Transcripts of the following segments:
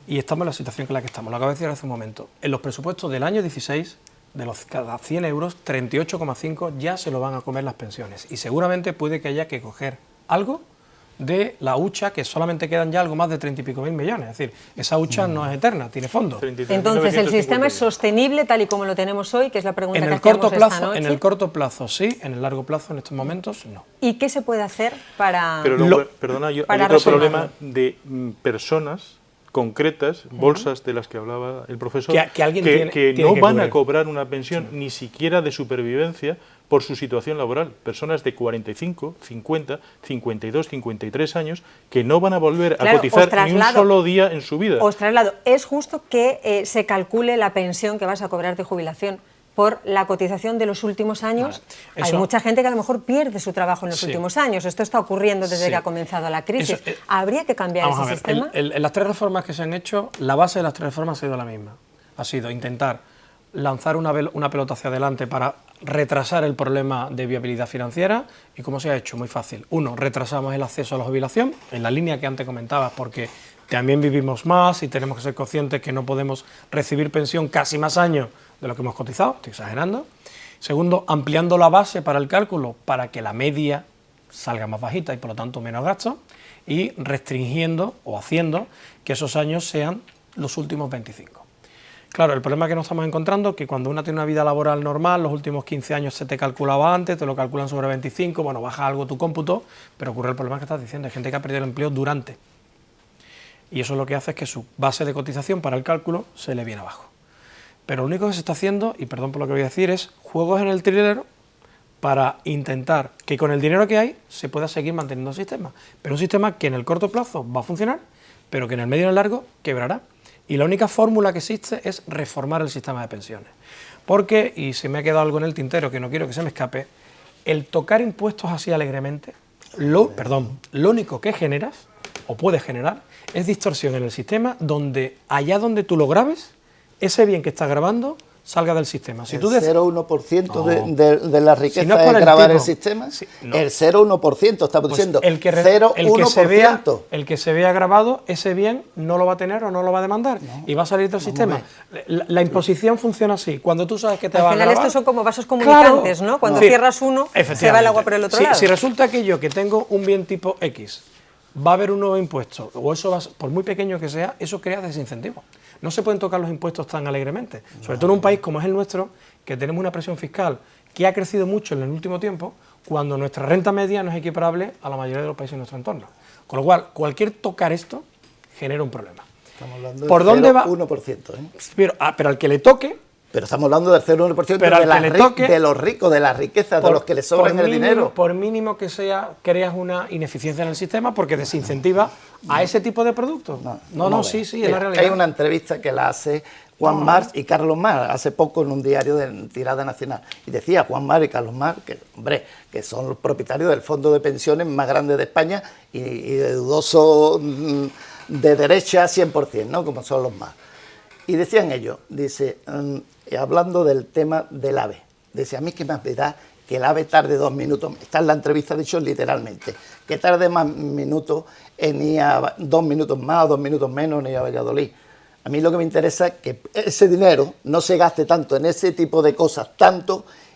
y estamos en la situación en la que estamos. Lo acabo de decir hace un momento. En los presupuestos del año 16, de los cada 100 euros, 38,5 ya se lo van a comer las pensiones. Y seguramente puede que haya que coger algo de la hucha, que solamente quedan ya algo más de 30 y pico mil millones. Es decir, esa hucha no es eterna, tiene fondo. Entonces, ¿el sistema es sostenible tal y como lo tenemos hoy? Que es la pregunta que hacíamos esta noche. En el corto plazo sí, en el largo plazo en estos momentos no. ¿Y qué se puede hacer para...? Pero perdona, hay otro problema de personas concretas, bolsas de las que hablaba el profesor, que no van a cobrar una pensión ni siquiera de supervivencia por su situación laboral. Personas de 45, 50, 52, 53 años que no van a volver a cotizar ni un solo día en su vida. Os traslado, ¿es justo que se calcule la pensión que vas a cobrar de jubilación por la cotización de los últimos años? Hay mucha gente que a lo mejor pierde su trabajo en los últimos años. Esto está ocurriendo desde que ha comenzado la crisis. ¿Habría que cambiar ese sistema? En las 3 reformas que se han hecho, la base de las 3 reformas ha sido la misma. Ha sido intentar lanzar una pelota hacia adelante para retrasar el problema de viabilidad financiera. ¿Y cómo se ha hecho? Muy fácil. 1, retrasamos el acceso a la jubilación, en la línea que antes comentabas, porque también vivimos más y tenemos que ser conscientes que no podemos recibir pensión casi más años de lo que hemos cotizado, estoy exagerando. Segundo, ampliando la base para el cálculo para que la media salga más bajita y por lo tanto menos gastos, y restringiendo o haciendo que esos años sean los últimos 25. Claro, el problema que nos estamos encontrando es que cuando uno tiene una vida laboral normal, los últimos 15 años se te calculaba antes, te lo calculan sobre 25, bueno, baja algo tu cómputo, pero ocurre el problema que estás diciendo, hay gente que ha perdido el empleo durante. Y eso lo que hace es que su base de cotización para el cálculo se le viene abajo. Pero lo único que se está haciendo, y perdón por lo que voy a decir, es juegos en el trilero para intentar que con el dinero que hay se pueda seguir manteniendo el sistema. Pero un sistema que en el corto plazo va a funcionar, pero que en el medio y en el largo quebrará. Y la única fórmula que existe es reformar el sistema de pensiones. Porque, y se me ha quedado algo en el tintero que no quiero que se me escape, el tocar impuestos así alegremente, lo único que generas, o puedes generar, es distorsión en el sistema, donde allá donde tú lo grabes, ese bien que estás grabando salga del sistema. Si el 0,1% de la riqueza si no es grabar el sistema, el 0,1%, estamos diciendo, 0,1%. El que se vea grabado, ese bien no lo va a tener o no lo va a demandar y va a salir del sistema. La imposición funciona así, cuando tú sabes que te va a grabar... Al final estos son como vasos comunicantes, ¿no? Cuando cierras uno, se va el agua por el otro lado. Si resulta que yo que tengo un bien tipo X, va a haber un nuevo impuesto, o eso va, por muy pequeño que sea, eso crea desincentivo. No se pueden tocar los impuestos tan alegremente, sobre todo en un país como es el nuestro, que tenemos una presión fiscal que ha crecido mucho en el último tiempo, cuando nuestra renta media no es equiparable a la mayoría de los países de nuestro entorno. Con lo cual, cualquier tocar esto genera un problema. Estamos hablando del ¿por dónde va? 1%. Pero al que le toque... Pero estamos hablando del 0,1% de los ricos, de la riqueza, de los que les sobran el dinero. Por mínimo que sea, creas una ineficiencia en el sistema porque desincentiva a ese tipo de productos. Sí, es la realidad. Hay una entrevista que la hace Juan March y Carlos Mar, hace poco en un diario de tirada nacional. Y decía Juan March y Carlos Mar que son los propietarios del fondo de pensiones más grande de España y de dudoso de derecha 100%, ¿no? Como son los más. Y decían ellos, dice, hablando del tema del AVE, dice, a mí que más me da que el AVE tarde 2 minutos, está en la entrevista dicho literalmente, que tarde más minutos en ir a 2 minutos más o 2 minutos menos en ir a Valladolid. A mí lo que me interesa es que ese dinero no se gaste tanto en ese tipo de cosas,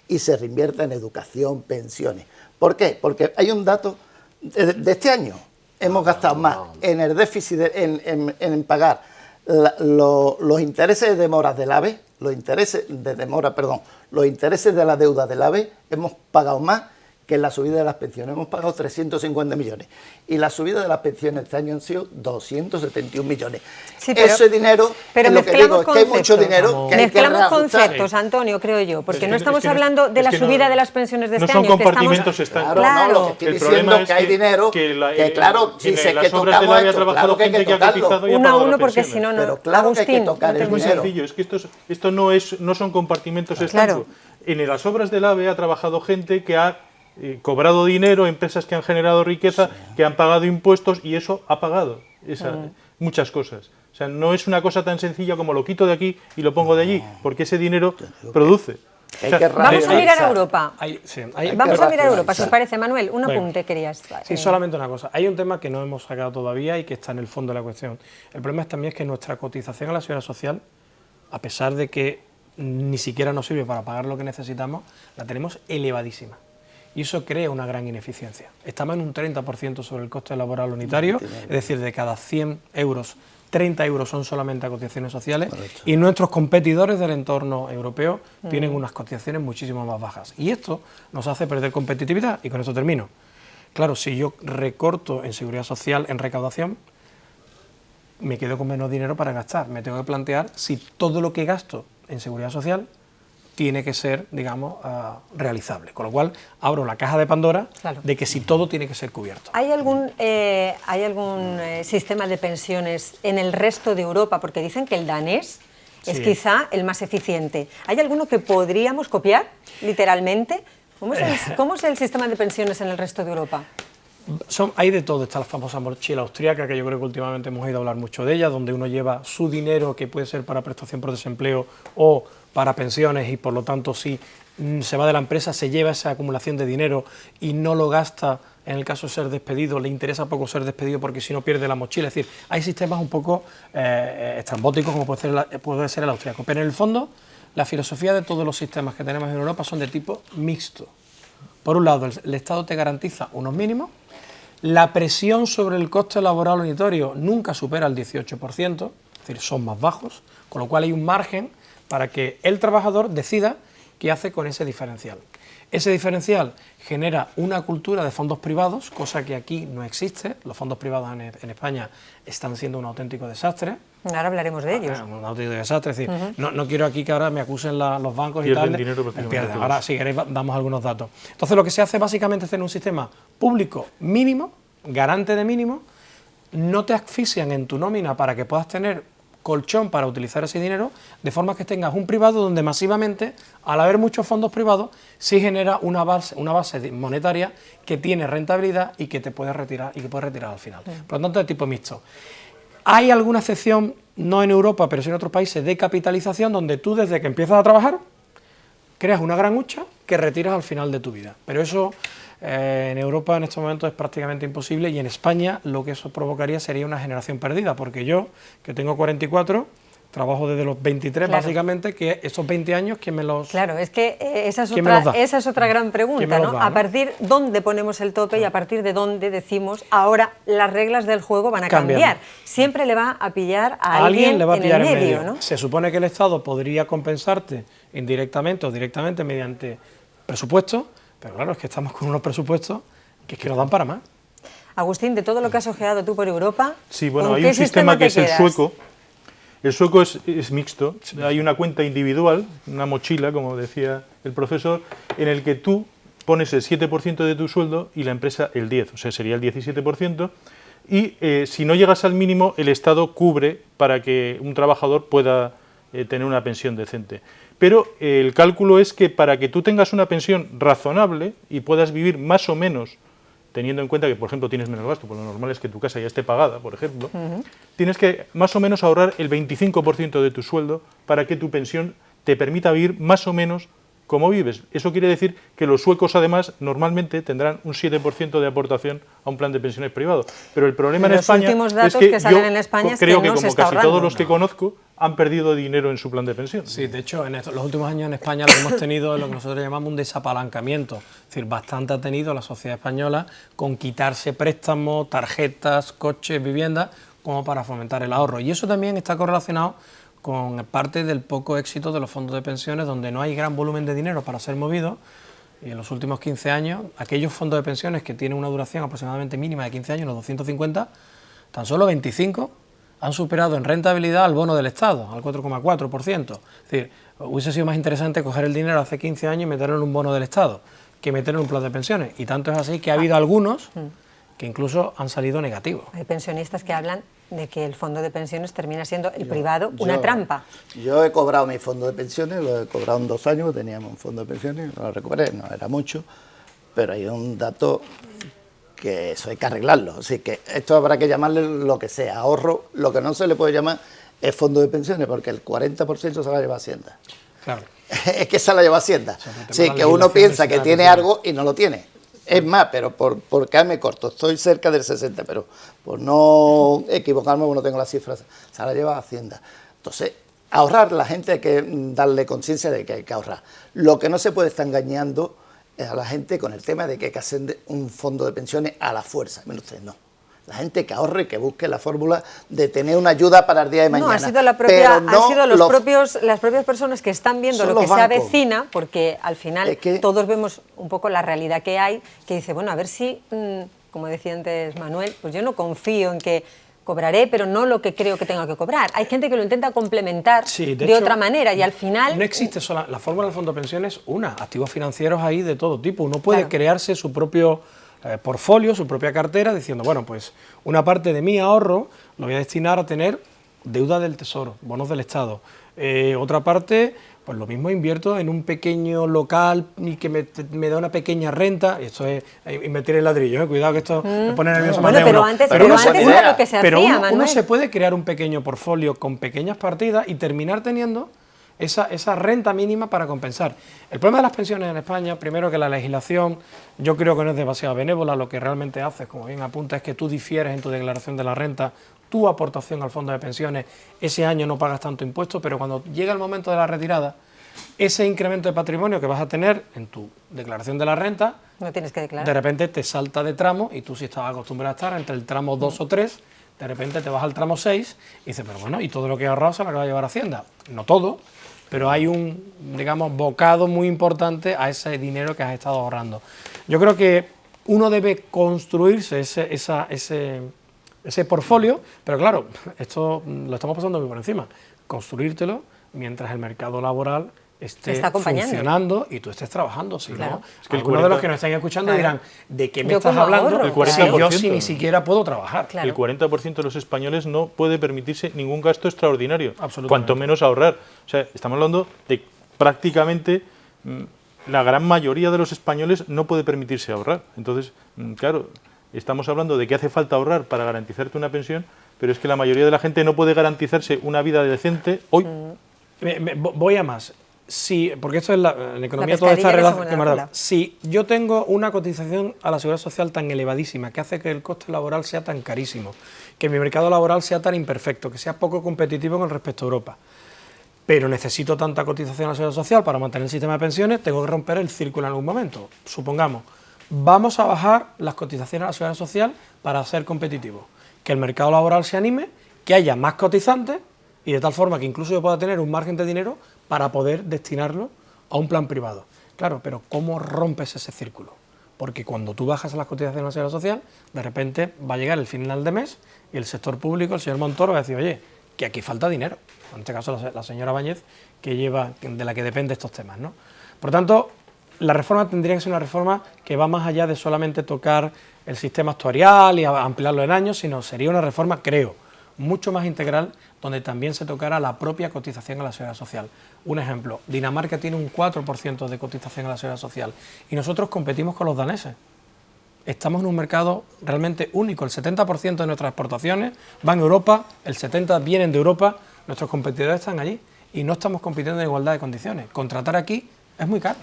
y se reinvierta en educación, pensiones. ¿Por qué? Porque hay un dato de este año, hemos gastado más en el déficit, en pagar los intereses de demoras del AVE, los intereses de la deuda del AVE, hemos pagado más que en la subida de las pensiones. Hemos pagado 350 millones. Y la subida de las pensiones este año han sido 271 millones. Sí, ese dinero, es lo que digo, es que hay mucho dinero que hay que reajustar. Conceptos, Antonio, creo yo, porque no estamos hablando de la subida de las pensiones de este año. No son compartimentos estancos. Claro, lo que estoy diciendo es que hay dinero que claro, si se que tocamos esto, claro que hay que tocarlo. Uno a uno, porque si no, no. Pero claro que hay que tocar el dinero. Es muy sencillo, es que esto no son compartimentos estancos. En las obras del AVE ha trabajado gente que ha cobrado dinero, empresas que han generado riqueza, que han pagado impuestos, y eso ha pagado muchas cosas. O sea, no es una cosa tan sencilla como lo quito de aquí y lo pongo de allí, porque ese dinero produce. Vamos a mirar a Europa. Vamos a mirar a Europa, si os parece. Manuel, un apunte querías. Sí, solamente una cosa. Hay un tema que no hemos sacado todavía y que está en el fondo de la cuestión. El problema también es que nuestra cotización a la seguridad social, a pesar de que ni siquiera nos sirve para pagar lo que necesitamos, la tenemos elevadísima. Y eso crea una gran ineficiencia. Estamos en un 30% sobre el coste laboral unitario, es decir, de cada 100 euros, 30 euros son solamente a cotizaciones sociales. Correcto. Y nuestros competidores del entorno europeo tienen unas cotizaciones muchísimo más bajas. Y esto nos hace perder competitividad, y con esto termino. Claro, si yo recorto en seguridad social, en recaudación, me quedo con menos dinero para gastar. Me tengo que plantear si todo lo que gasto en seguridad social tiene que ser, digamos, realizable. Con lo cual, abro la caja de Pandora, claro, de que si todo tiene que ser cubierto. ¿Hay algún sistema de pensiones en el resto de Europa? Porque dicen que el danés es quizá el más eficiente. ¿Hay alguno que podríamos copiar, literalmente? ¿Cómo es el sistema de pensiones en el resto de Europa? Hay de todo. Está la famosa mochila austríaca, que yo creo que últimamente hemos oído hablar mucho de ella, donde uno lleva su dinero, que puede ser para prestación por desempleo o para pensiones, y por lo tanto si se va de la empresa se lleva esa acumulación de dinero y no lo gasta en el caso de ser despedido, le interesa poco ser despedido porque si no pierde la mochila. Es decir, hay sistemas un poco estrambóticos como puede ser el austríaco, pero en el fondo la filosofía de todos los sistemas que tenemos en Europa son de tipo mixto. Por un lado, el Estado te garantiza unos mínimos, la presión sobre el coste laboral unitario nunca supera el 18%, es decir, son más bajos, con lo cual hay un margen para que el trabajador decida qué hace con ese diferencial. Ese diferencial genera una cultura de fondos privados, cosa que aquí no existe. Los fondos privados en España están siendo un auténtico desastre. Ahora hablaremos de ellos. Un auténtico desastre, es decir, no quiero aquí que ahora me acusen los bancos y tal. Pierden. Ahora, si queréis, damos algunos datos. Entonces, lo que se hace básicamente es tener un sistema público mínimo, garante de mínimo, no te asfixian en tu nómina para que puedas tener colchón para utilizar ese dinero, de forma que tengas un privado donde masivamente, al haber muchos fondos privados, sí genera una base monetaria que tiene rentabilidad y que te puedes retirar y que puedes retirar al final. Por lo tanto, de tipo mixto. Hay alguna excepción, no en Europa, pero sí en otros países, de capitalización, donde tú desde que empiezas a trabajar creas una gran hucha que retiras al final de tu vida. Pero eso en Europa en estos momentos es prácticamente imposible, y en España lo que eso provocaría sería una generación perdida, porque yo, que tengo 44, trabajo desde los 23, claro, básicamente, que esos 20 años, ¿quién me los...? Claro, es que esa es otra gran pregunta, ¿no? A partir de dónde ponemos el tope y a partir de dónde decimos, ahora las reglas del juego van a cambiar. Siempre le va a pillar a alguien le va a pillar en el medio, ¿no? Se supone que el Estado podría compensarte indirectamente o directamente mediante presupuestos, pero claro, es que estamos con unos presupuestos que es que nos dan para más. Agustín, de todo lo que has ojeado tú por Europa, sí, bueno, hay un sistema que es el sueco. El sueco es mixto, hay una cuenta individual, una mochila, como decía el profesor, en el que tú pones el 7% de tu sueldo y la empresa el 10%, o sea, sería el 17%, y si no llegas al mínimo, el Estado cubre para que un trabajador pueda tener una pensión decente. Pero el cálculo es que para que tú tengas una pensión razonable y puedas vivir más o menos, teniendo en cuenta que, por ejemplo, tienes menos gasto, porque lo normal es que tu casa ya esté pagada, por ejemplo, tienes que más o menos ahorrar el 25% de tu sueldo para que tu pensión te permita vivir más o menos como vives. Eso quiere decir que los suecos, además, normalmente tendrán un 7% de aportación a un plan de pensiones privado. Pero el problema en España es que yo creo que como casi todos los que conozco han perdido dinero en su plan de pensión. Sí, de hecho, en los últimos años en España lo que hemos tenido es lo que nosotros llamamos un desapalancamiento. Es decir, bastante ha tenido la sociedad española con quitarse préstamos, tarjetas, coches, viviendas, como para fomentar el ahorro. Y eso también está correlacionado con parte del poco éxito de los fondos de pensiones, donde no hay gran volumen de dinero para ser movido, y en los últimos 15 años, aquellos fondos de pensiones que tienen una duración aproximadamente mínima de 15 años, los 250, tan solo 25 han superado en rentabilidad al bono del Estado, al 4,4%. Es decir, hubiese sido más interesante coger el dinero hace 15 años y meterlo en un bono del Estado que meterlo en un plan de pensiones, y tanto es así que ha habido algunos que incluso han salido negativos. Hay pensionistas que hablan de que el fondo de pensiones termina siendo el privado una trampa. Yo he cobrado mi fondo de pensiones, lo he cobrado en 2 años, teníamos un fondo de pensiones, lo recuperé, no era mucho, pero hay un dato que eso hay que arreglarlo, así que esto habrá que llamarle lo que sea, ahorro, lo que no se le puede llamar es fondo de pensiones, porque el 40% se va a llevar Hacienda. Claro. es que se la lleva Hacienda. Sí, que uno piensa que tiene algo y no lo tiene. Es más, pero por quedarme corto, estoy cerca del 60, pero por no equivocarme, no tengo las cifras, se la lleva Hacienda. Entonces, ahorrar, la gente hay que darle conciencia de que hay que ahorrar. Lo que no se puede estar engañando es a la gente con el tema de que hay que hacer un fondo de pensiones a la fuerza. Menos ustedes no. La gente que ahorre, que busque la fórmula de tener una ayuda para el día de mañana. No, ha sido las propias personas que están viendo lo que se avecina, porque al final todos vemos un poco la realidad que hay, que dice, bueno, a ver si, como decía antes Manuel, pues yo no confío en que cobraré, pero no lo que creo que tenga que cobrar. Hay gente que lo intenta complementar de hecho, otra manera y al final... No existe sola la fórmula del fondo de pensiones, activos financieros hay de todo tipo. Uno puede crearse su propio portfolio, su propia cartera, diciendo, bueno, pues una parte de mi ahorro lo voy a destinar a tener deuda del Tesoro, bonos del Estado. Otra parte, pues lo mismo invierto en un pequeño local y que me da una pequeña renta. Esto es invertir en ladrillo, cuidado que esto me pone nervioso más de uno. Pero antes era lo que se hacía, uno se puede crear un pequeño portfolio con pequeñas partidas y terminar teniendo esa renta mínima para compensar. El problema de las pensiones en España, primero que la legislación, yo creo que no es demasiado benévola, lo que realmente hace, como bien apunta, es que tú difieres en tu declaración de la renta tu aportación al fondo de pensiones, ese año no pagas tanto impuesto, pero cuando llega el momento de la retirada, ese incremento de patrimonio que vas a tener en tu declaración de la renta, no tienes que declarar. De repente te salta de tramo y tú si estabas acostumbrado a estar entre el tramo 2 o 3, de repente te vas al tramo 6 y dices, pero bueno, y todo lo que he ahorrado se lo acaba de llevar Hacienda. No todo, pero hay un, digamos, bocado muy importante a ese dinero que has estado ahorrando. Yo creo que uno debe construirse ese portfolio, pero claro, esto lo estamos pasando muy por encima. Construírtelo mientras el mercado laboral esté funcionando y tú estés trabajando, si no, es que algunos de los que nos están escuchando dirán, ¿de qué me estás hablando? El 40%, yo si ni siquiera puedo trabajar. El 40% de los españoles no puede permitirse ningún gasto extraordinario, cuanto menos ahorrar. O sea, estamos hablando de prácticamente la gran mayoría de los españoles no puede permitirse ahorrar. Entonces, claro, estamos hablando de que hace falta ahorrar para garantizarte una pensión, pero es que la mayoría de la gente no puede garantizarse una vida decente hoy. Voy a más. Sí, porque esto es en economía todo está relacionado. Si yo tengo una cotización a la seguridad social tan elevadísima, que hace que el coste laboral sea tan carísimo, que mi mercado laboral sea tan imperfecto, que sea poco competitivo con respecto a Europa, pero necesito tanta cotización a la seguridad social para mantener el sistema de pensiones, tengo que romper el círculo en algún momento. Supongamos, vamos a bajar las cotizaciones a la seguridad social para ser competitivos, que el mercado laboral se anime, que haya más cotizantes y de tal forma que incluso yo pueda tener un margen de dinero para poder destinarlo a un plan privado. Claro, pero ¿cómo rompes ese círculo? Porque cuando tú bajas las cotizaciones a la seguridad social, de repente va a llegar el final de mes y el sector público, el señor Montoro, va a decir, oye, que aquí falta dinero. En este caso la señora Báñez, de la que depende estos temas, ¿no? Por tanto, la reforma tendría que ser una reforma que va más allá de solamente tocar el sistema actuarial y ampliarlo en años, sino sería una reforma, creo, mucho más integral, donde también se tocara la propia cotización a la seguridad social. Un ejemplo, Dinamarca tiene un 4% de cotización a la seguridad social y nosotros competimos con los daneses. Estamos en un mercado realmente único, el 70% de nuestras exportaciones van a Europa, el 70% vienen de Europa, nuestros competidores están allí y no estamos compitiendo en igualdad de condiciones. Contratar aquí es muy caro.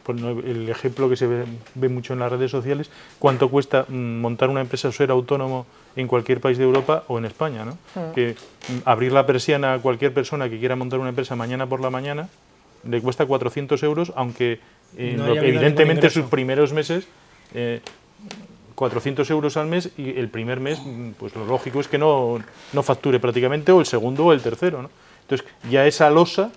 El ejemplo que se ve mucho en las redes sociales, cuánto cuesta montar una empresa o ser autónomo en cualquier país de Europa o en España, ¿no? Que abrir la persiana a cualquier persona que quiera montar una empresa mañana por la mañana le cuesta 400 euros, aunque evidentemente sus primeros meses 400 euros al mes y el primer mes pues lo lógico es que no facture prácticamente, o el segundo o el tercero, ¿no? Entonces ya esa losa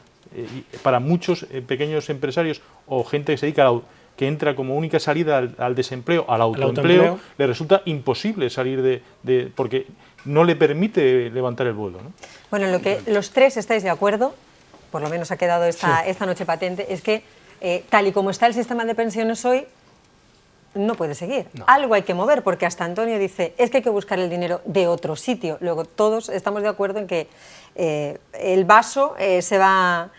para muchos pequeños empresarios o gente que se dedica que entra como única salida al desempleo, al autoempleo, le resulta imposible salir porque no le permite levantar el vuelo, ¿no? Bueno, lo que los tres estáis de acuerdo, por lo menos ha quedado esta noche patente, es que tal y como está el sistema de pensiones hoy, no puede seguir. No. Algo hay que mover, porque hasta Antonio dice, es que hay que buscar el dinero de otro sitio. Luego todos estamos de acuerdo en que el vaso se va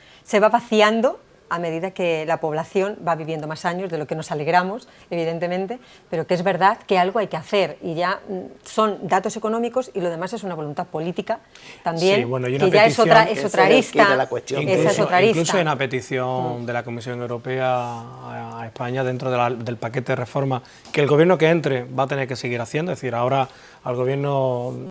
vaciando a medida que la población va viviendo más años, de lo que nos alegramos, evidentemente, pero que es verdad que algo hay que hacer y ya son datos económicos y lo demás es una voluntad política también, sí, bueno, y que ya es otra arista. Incluso hay una petición de la Comisión Europea a España dentro del paquete de reforma que el gobierno que entre va a tener que seguir haciendo, es decir, ahora al gobierno